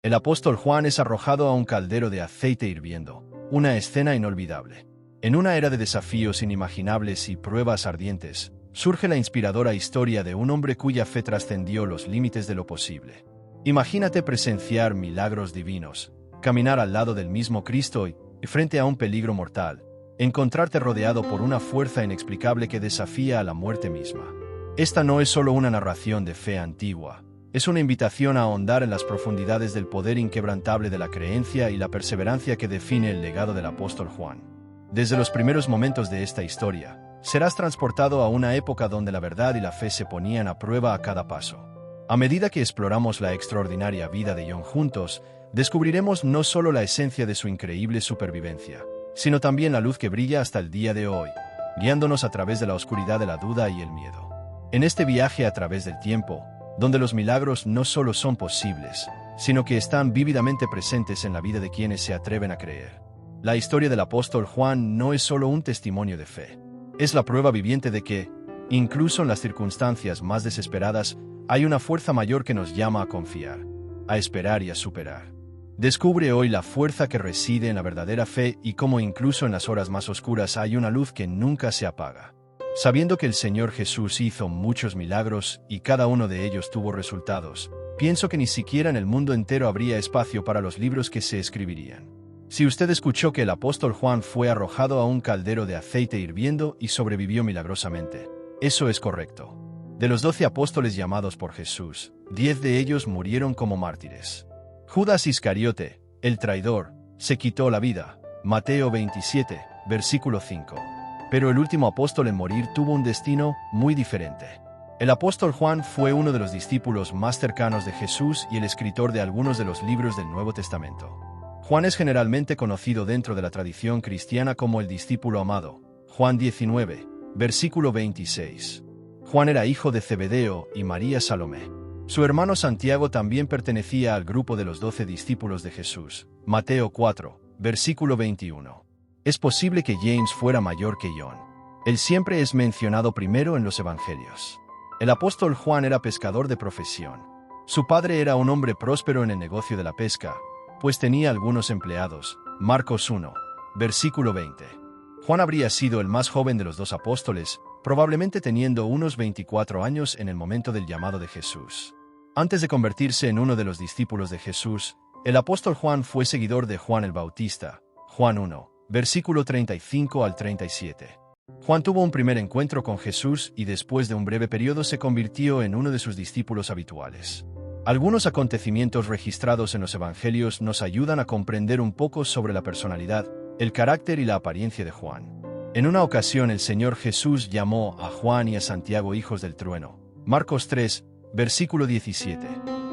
El apóstol Juan es arrojado a un caldero de aceite hirviendo, una escena inolvidable. En una era de desafíos inimaginables y pruebas ardientes, surge la inspiradora historia de un hombre cuya fe trascendió los límites de lo posible. Imagínate presenciar milagros divinos, caminar al lado del mismo Cristo y, frente a un peligro mortal, encontrarte rodeado por una fuerza inexplicable que desafía a la muerte misma. Esta no es solo una narración de fe antigua, es una invitación a ahondar en las profundidades del poder inquebrantable de la creencia y la perseverancia que define el legado del apóstol Juan. Desde los primeros momentos de esta historia, serás transportado a una época donde la verdad y la fe se ponían a prueba a cada paso. A medida que exploramos la extraordinaria vida de John juntos, descubriremos no solo la esencia de su increíble supervivencia, sino también la luz que brilla hasta el día de hoy, guiándonos a través de la oscuridad de la duda y el miedo. En este viaje a través del tiempo, donde los milagros no solo son posibles, sino que están vívidamente presentes en la vida de quienes se atreven a creer. La historia del apóstol Juan no es solo un testimonio de fe, es la prueba viviente de que, incluso en las circunstancias más desesperadas, hay una fuerza mayor que nos llama a confiar, a esperar y a superar. Descubre hoy la fuerza que reside en la verdadera fe y cómo incluso en las horas más oscuras hay una luz que nunca se apaga. Sabiendo que el Señor Jesús hizo muchos milagros y cada uno de ellos tuvo resultados, pienso que ni siquiera en el mundo entero habría espacio para los libros que se escribirían. Si usted escuchó que el apóstol Juan fue arrojado a un caldero de aceite hirviendo y sobrevivió milagrosamente, eso es correcto. De los 12 apóstoles llamados por Jesús, 10 de ellos murieron como mártires. Judas Iscariote, el traidor, se quitó la vida. Mateo 27, versículo 5. Pero el último apóstol en morir tuvo un destino muy diferente. El apóstol Juan fue uno de los discípulos más cercanos de Jesús y el escritor de algunos de los libros del Nuevo Testamento. Juan es generalmente conocido dentro de la tradición cristiana como el discípulo amado. Juan 19, versículo 26. Juan era hijo de Zebedeo y María Salomé. Su hermano Santiago también pertenecía al grupo de los 12 discípulos de Jesús. Mateo 4, versículo 21. Es posible que James fuera mayor que John. Él siempre es mencionado primero en los evangelios. El apóstol Juan era pescador de profesión. Su padre era un hombre próspero en el negocio de la pesca, pues tenía algunos empleados. Marcos 1, versículo 20. Juan habría sido el más joven de los dos apóstoles, probablemente teniendo unos 24 años en el momento del llamado de Jesús. Antes de convertirse en uno de los discípulos de Jesús, el apóstol Juan fue seguidor de Juan el Bautista. Juan 1, versículo 35 al 37. Juan tuvo un primer encuentro con Jesús y después de un breve periodo se convirtió en uno de sus discípulos habituales. Algunos acontecimientos registrados en los evangelios nos ayudan a comprender un poco sobre la personalidad, el carácter y la apariencia de Juan. En una ocasión el Señor Jesús llamó a Juan y a Santiago hijos del trueno. Marcos 3, versículo 17.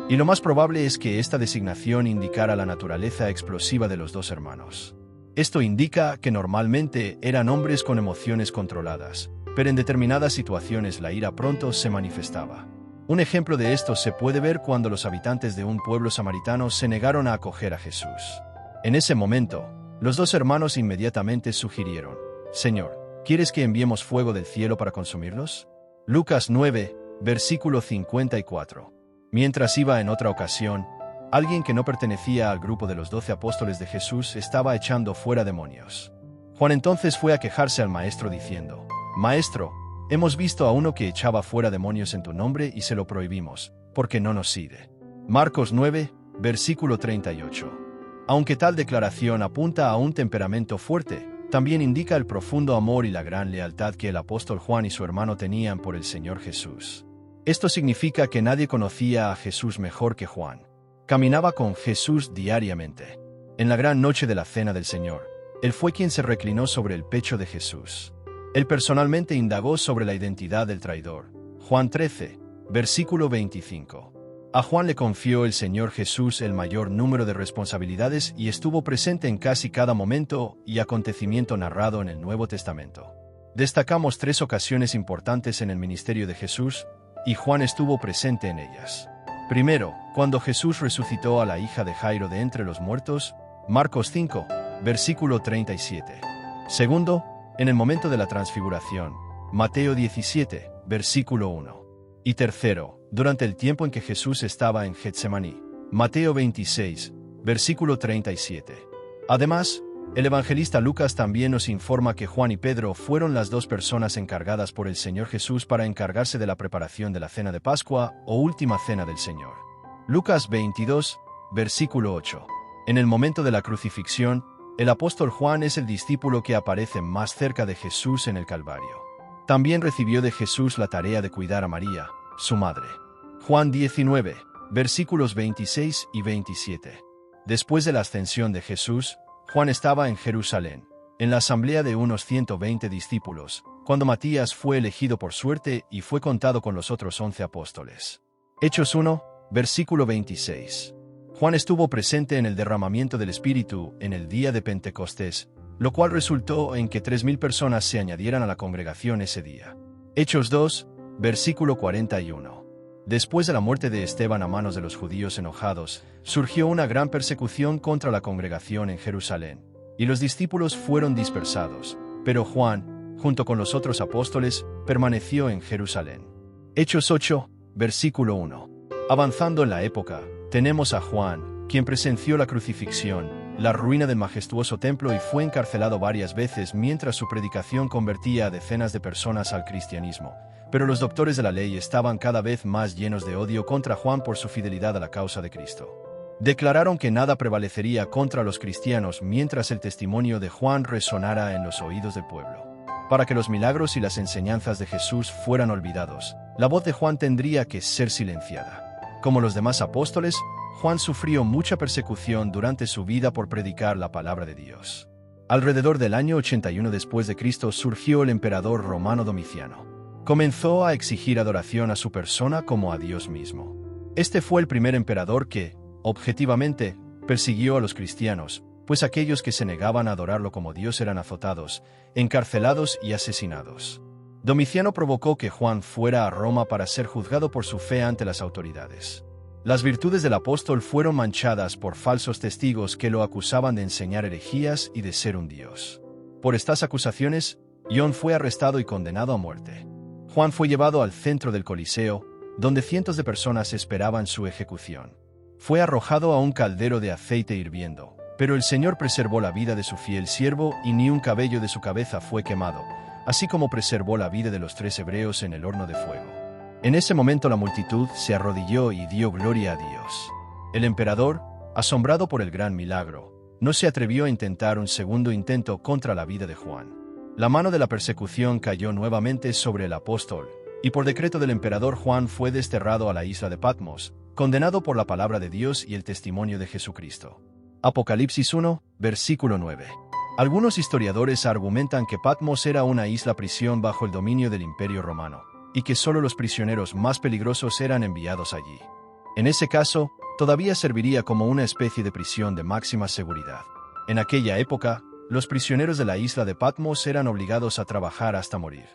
Y lo más probable es que esta designación indicara la naturaleza explosiva de los dos hermanos. Esto indica que normalmente eran hombres con emociones controladas, pero en determinadas situaciones la ira pronto se manifestaba. Un ejemplo de esto se puede ver cuando los habitantes de un pueblo samaritano se negaron a acoger a Jesús. En ese momento, los dos hermanos inmediatamente sugirieron: Señor, ¿quieres que enviemos fuego del cielo para consumirlos? Lucas 9, versículo 54. Mientras iba en otra ocasión, alguien que no pertenecía al grupo de los 12 apóstoles de Jesús estaba echando fuera demonios. Juan entonces fue a quejarse al maestro diciendo: Maestro, hemos visto a uno que echaba fuera demonios en tu nombre y se lo prohibimos, porque no nos sigue. Marcos 9, versículo 38. Aunque tal declaración apunta a un temperamento fuerte, también indica el profundo amor y la gran lealtad que el apóstol Juan y su hermano tenían por el Señor Jesús. Esto significa que nadie conocía a Jesús mejor que Juan. Caminaba con Jesús diariamente. En la gran noche de la Cena del Señor, él fue quien se reclinó sobre el pecho de Jesús. Él personalmente indagó sobre la identidad del traidor. Juan 13, versículo 25. A Juan le confió el Señor Jesús el mayor número de responsabilidades y estuvo presente en casi cada momento y acontecimiento narrado en el Nuevo Testamento. Destacamos 3 ocasiones importantes en el ministerio de Jesús, y Juan estuvo presente en ellas. Primero, cuando Jesús resucitó a la hija de Jairo de entre los muertos, Marcos 5, versículo 37. Segundo, en el momento de la transfiguración, Mateo 17, versículo 1. Y tercero, durante el tiempo en que Jesús estaba en Getsemaní, Mateo 26, versículo 37. Además, el evangelista Lucas también nos informa que Juan y Pedro fueron las dos personas encargadas por el Señor Jesús para encargarse de la preparación de la cena de Pascua o última cena del Señor. Lucas 22, versículo 8. En el momento de la crucifixión, el apóstol Juan es el discípulo que aparece más cerca de Jesús en el Calvario. También recibió de Jesús la tarea de cuidar a María, su madre. Juan 19, versículos 26 y 27. Después de la ascensión de Jesús, Juan estaba en Jerusalén, en la asamblea de unos 120 discípulos, cuando Matías fue elegido por suerte y fue contado con los otros 11 apóstoles. Hechos 1, versículo 26. Juan estuvo presente en el derramamiento del Espíritu en el día de Pentecostés, lo cual resultó en que 3.000 personas se añadieran a la congregación ese día. Hechos 2, versículo 41. Después de la muerte de Esteban a manos de los judíos enojados, surgió una gran persecución contra la congregación en Jerusalén, y los discípulos fueron dispersados, pero Juan, junto con los otros apóstoles, permaneció en Jerusalén. Hechos 8, versículo 1. Avanzando en la época, tenemos a Juan, quien presenció la crucifixión, la ruina del majestuoso templo y fue encarcelado varias veces mientras su predicación convertía a decenas de personas al cristianismo. Pero los doctores de la ley estaban cada vez más llenos de odio contra Juan por su fidelidad a la causa de Cristo. Declararon que nada prevalecería contra los cristianos mientras el testimonio de Juan resonara en los oídos del pueblo. Para que los milagros y las enseñanzas de Jesús fueran olvidados, la voz de Juan tendría que ser silenciada. Como los demás apóstoles, Juan sufrió mucha persecución durante su vida por predicar la palabra de Dios. Alrededor del año 81 después de Cristo surgió el emperador romano Domiciano. Comenzó a exigir adoración a su persona como a Dios mismo. Este fue el primer emperador que, objetivamente, persiguió a los cristianos, pues aquellos que se negaban a adorarlo como Dios eran azotados, encarcelados y asesinados. Domiciano provocó que Juan fuera a Roma para ser juzgado por su fe ante las autoridades. Las virtudes del apóstol fueron manchadas por falsos testigos que lo acusaban de enseñar herejías y de ser un dios. Por estas acusaciones, John fue arrestado y condenado a muerte. Juan fue llevado al centro del Coliseo, donde cientos de personas esperaban su ejecución. Fue arrojado a un caldero de aceite hirviendo, pero el Señor preservó la vida de su fiel siervo y ni un cabello de su cabeza fue quemado, así como preservó la vida de los 3 hebreos en el horno de fuego. En ese momento la multitud se arrodilló y dio gloria a Dios. El emperador, asombrado por el gran milagro, no se atrevió a intentar un segundo intento contra la vida de Juan. La mano de la persecución cayó nuevamente sobre el apóstol, y por decreto del emperador Juan fue desterrado a la isla de Patmos, condenado por la palabra de Dios y el testimonio de Jesucristo. Apocalipsis 1, versículo 9. Algunos historiadores argumentan que Patmos era una isla prisión bajo el dominio del Imperio Romano, y que solo los prisioneros más peligrosos eran enviados allí. En ese caso, todavía serviría como una especie de prisión de máxima seguridad. En aquella época, los prisioneros de la isla de Patmos eran obligados a trabajar hasta morir.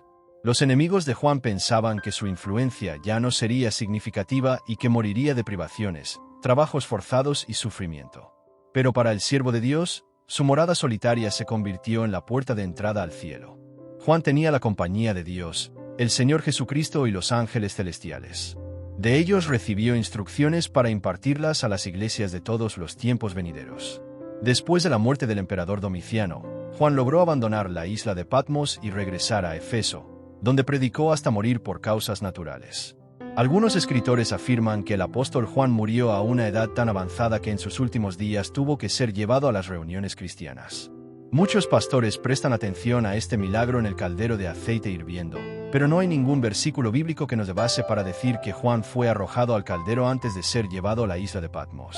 Los enemigos de Juan pensaban que su influencia ya no sería significativa y que moriría de privaciones, trabajos forzados y sufrimiento. Pero para el siervo de Dios, su morada solitaria se convirtió en la puerta de entrada al cielo. Juan tenía la compañía de Dios, el Señor Jesucristo y los ángeles celestiales. De ellos recibió instrucciones para impartirlas a las iglesias de todos los tiempos venideros. Después de la muerte del emperador Domiciano, Juan logró abandonar la isla de Patmos y regresar a Éfeso, donde predicó hasta morir por causas naturales. Algunos escritores afirman que el apóstol Juan murió a una edad tan avanzada que en sus últimos días tuvo que ser llevado a las reuniones cristianas. Muchos pastores prestan atención a este milagro en el caldero de aceite hirviendo, pero no hay ningún versículo bíblico que nos dé base para decir que Juan fue arrojado al caldero antes de ser llevado a la isla de Patmos.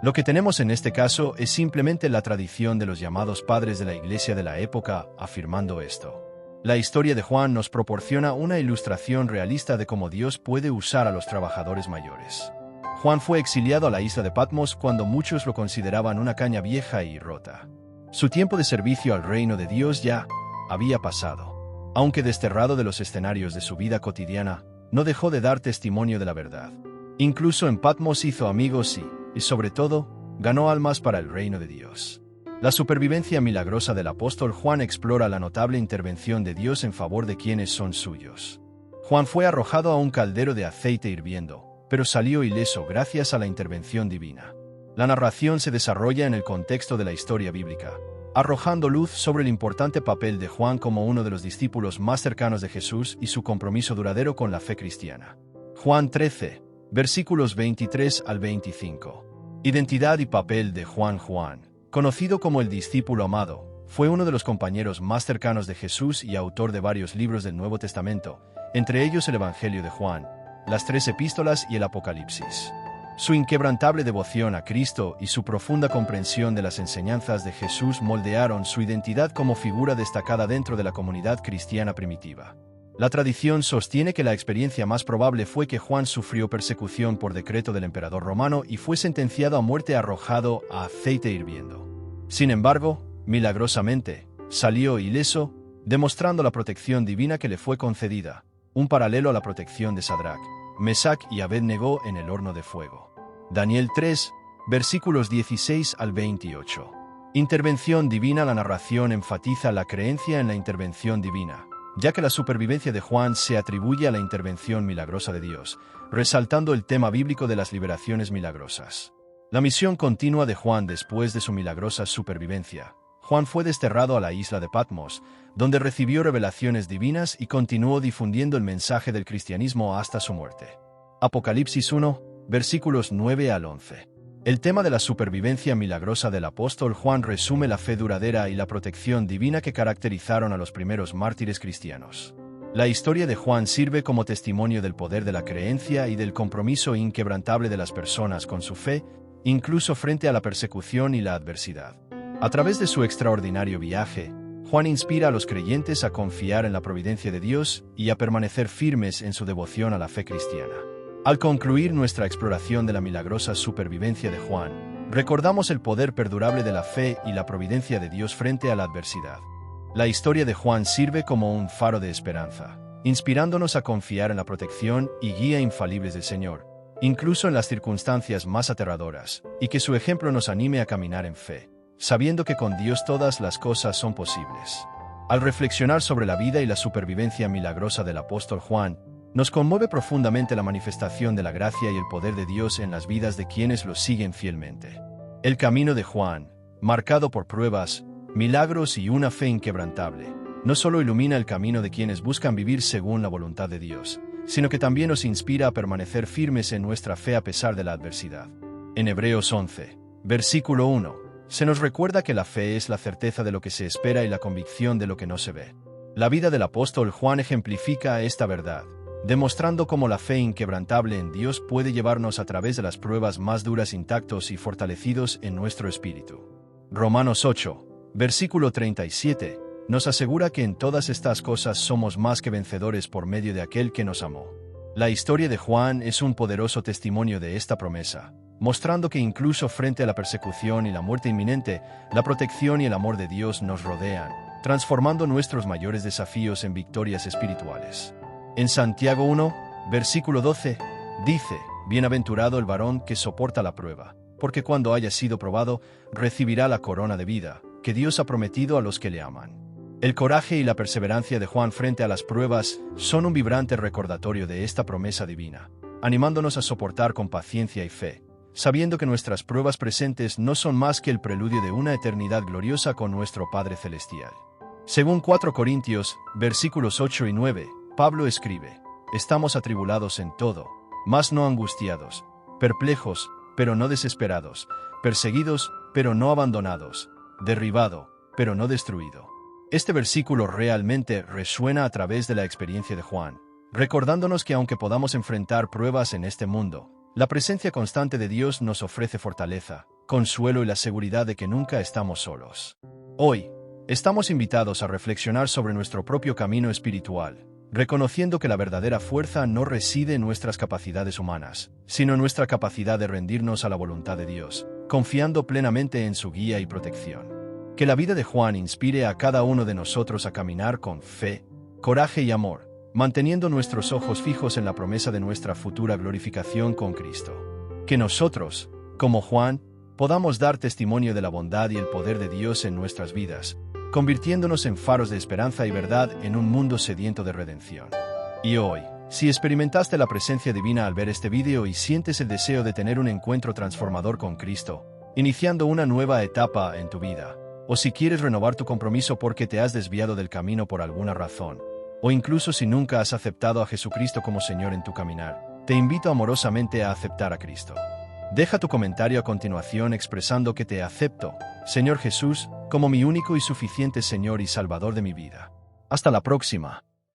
Lo que tenemos en este caso es simplemente la tradición de los llamados padres de la iglesia de la época afirmando esto. La historia de Juan nos proporciona una ilustración realista de cómo Dios puede usar a los trabajadores mayores. Juan fue exiliado a la isla de Patmos cuando muchos lo consideraban una caña vieja y rota. Su tiempo de servicio al reino de Dios ya había pasado. Aunque desterrado de los escenarios de su vida cotidiana, no dejó de dar testimonio de la verdad. Incluso en Patmos hizo amigos y sobre todo, ganó almas para el reino de Dios. La supervivencia milagrosa del apóstol Juan explora la notable intervención de Dios en favor de quienes son suyos. Juan fue arrojado a un caldero de aceite hirviendo, pero salió ileso gracias a la intervención divina. La narración se desarrolla en el contexto de la historia bíblica, arrojando luz sobre el importante papel de Juan como uno de los discípulos más cercanos de Jesús y su compromiso duradero con la fe cristiana. Juan 13, versículos 23 al 25. Identidad y papel de Juan. Juan, conocido como el discípulo amado, fue uno de los compañeros más cercanos de Jesús y autor de varios libros del Nuevo Testamento, entre ellos el Evangelio de Juan, las 3 epístolas y el Apocalipsis. Su inquebrantable devoción a Cristo y su profunda comprensión de las enseñanzas de Jesús moldearon su identidad como figura destacada dentro de la comunidad cristiana primitiva. La tradición sostiene que la experiencia más probable fue que Juan sufrió persecución por decreto del emperador romano y fue sentenciado a muerte arrojado a aceite hirviendo. Sin embargo, milagrosamente, salió ileso, demostrando la protección divina que le fue concedida, un paralelo a la protección de Sadrach, Mesac y Abed-Negó en el horno de fuego. Daniel 3, versículos 16 al 28. Intervención divina. La narración enfatiza la creencia en la intervención divina, ya que la supervivencia de Juan se atribuye a la intervención milagrosa de Dios, resaltando el tema bíblico de las liberaciones milagrosas. La misión continua de Juan después de su milagrosa supervivencia. Juan fue desterrado a la isla de Patmos, donde recibió revelaciones divinas y continuó difundiendo el mensaje del cristianismo hasta su muerte. Apocalipsis 1, versículos 9 al 11. El tema de la supervivencia milagrosa del apóstol Juan resume la fe duradera y la protección divina que caracterizaron a los primeros mártires cristianos. La historia de Juan sirve como testimonio del poder de la creencia y del compromiso inquebrantable de las personas con su fe, incluso frente a la persecución y la adversidad. A través de su extraordinario viaje, Juan inspira a los creyentes a confiar en la providencia de Dios y a permanecer firmes en su devoción a la fe cristiana. Al concluir nuestra exploración de la milagrosa supervivencia de Juan, recordamos el poder perdurable de la fe y la providencia de Dios frente a la adversidad. La historia de Juan sirve como un faro de esperanza, inspirándonos a confiar en la protección y guía infalibles del Señor, incluso en las circunstancias más aterradoras, y que su ejemplo nos anime a caminar en fe, sabiendo que con Dios todas las cosas son posibles. Al reflexionar sobre la vida y la supervivencia milagrosa del apóstol Juan, nos conmueve profundamente la manifestación de la gracia y el poder de Dios en las vidas de quienes lo siguen fielmente. El camino de Juan, marcado por pruebas, milagros y una fe inquebrantable, no solo ilumina el camino de quienes buscan vivir según la voluntad de Dios, sino que también nos inspira a permanecer firmes en nuestra fe a pesar de la adversidad. En Hebreos 11, versículo 1, se nos recuerda que la fe es la certeza de lo que se espera y la convicción de lo que no se ve. La vida del apóstol Juan ejemplifica esta verdad, demostrando cómo la fe inquebrantable en Dios puede llevarnos a través de las pruebas más duras intactos y fortalecidos en nuestro espíritu. Romanos 8, versículo 37, nos asegura que en todas estas cosas somos más que vencedores por medio de aquel que nos amó. La historia de Juan es un poderoso testimonio de esta promesa, mostrando que incluso frente a la persecución y la muerte inminente, la protección y el amor de Dios nos rodean, transformando nuestros mayores desafíos en victorias espirituales. En Santiago 1, versículo 12, dice: «Bienaventurado el varón que soporta la prueba, porque cuando haya sido probado, recibirá la corona de vida, que Dios ha prometido a los que le aman». El coraje y la perseverancia de Juan frente a las pruebas son un vibrante recordatorio de esta promesa divina, animándonos a soportar con paciencia y fe, sabiendo que nuestras pruebas presentes no son más que el preludio de una eternidad gloriosa con nuestro Padre Celestial. Según 4 Corintios, versículos 8 y 9, Pablo escribe: «Estamos atribulados en todo, mas no angustiados, perplejos, pero no desesperados, perseguidos, pero no abandonados, derribado, pero no destruido». Este versículo realmente resuena a través de la experiencia de Juan, recordándonos que aunque podamos enfrentar pruebas en este mundo, la presencia constante de Dios nos ofrece fortaleza, consuelo y la seguridad de que nunca estamos solos. Hoy, estamos invitados a reflexionar sobre nuestro propio camino espiritual, reconociendo que la verdadera fuerza no reside en nuestras capacidades humanas, sino en nuestra capacidad de rendirnos a la voluntad de Dios, confiando plenamente en su guía y protección. Que la vida de Juan inspire a cada uno de nosotros a caminar con fe, coraje y amor, manteniendo nuestros ojos fijos en la promesa de nuestra futura glorificación con Cristo. Que nosotros, como Juan, podamos dar testimonio de la bondad y el poder de Dios en nuestras vidas, convirtiéndonos en faros de esperanza y verdad en un mundo sediento de redención. Y hoy, Si experimentaste la presencia divina al ver este video y sientes el deseo de tener un encuentro transformador con Cristo, iniciando una nueva etapa en tu vida, o si quieres renovar tu compromiso porque te has desviado del camino por alguna razón, o incluso si nunca has aceptado a Jesucristo como Señor en tu caminar, te invito amorosamente a aceptar a Cristo. Deja tu comentario a continuación expresando que te acepto, Señor Jesús, como mi único y suficiente Señor y Salvador de mi vida. Hasta la próxima.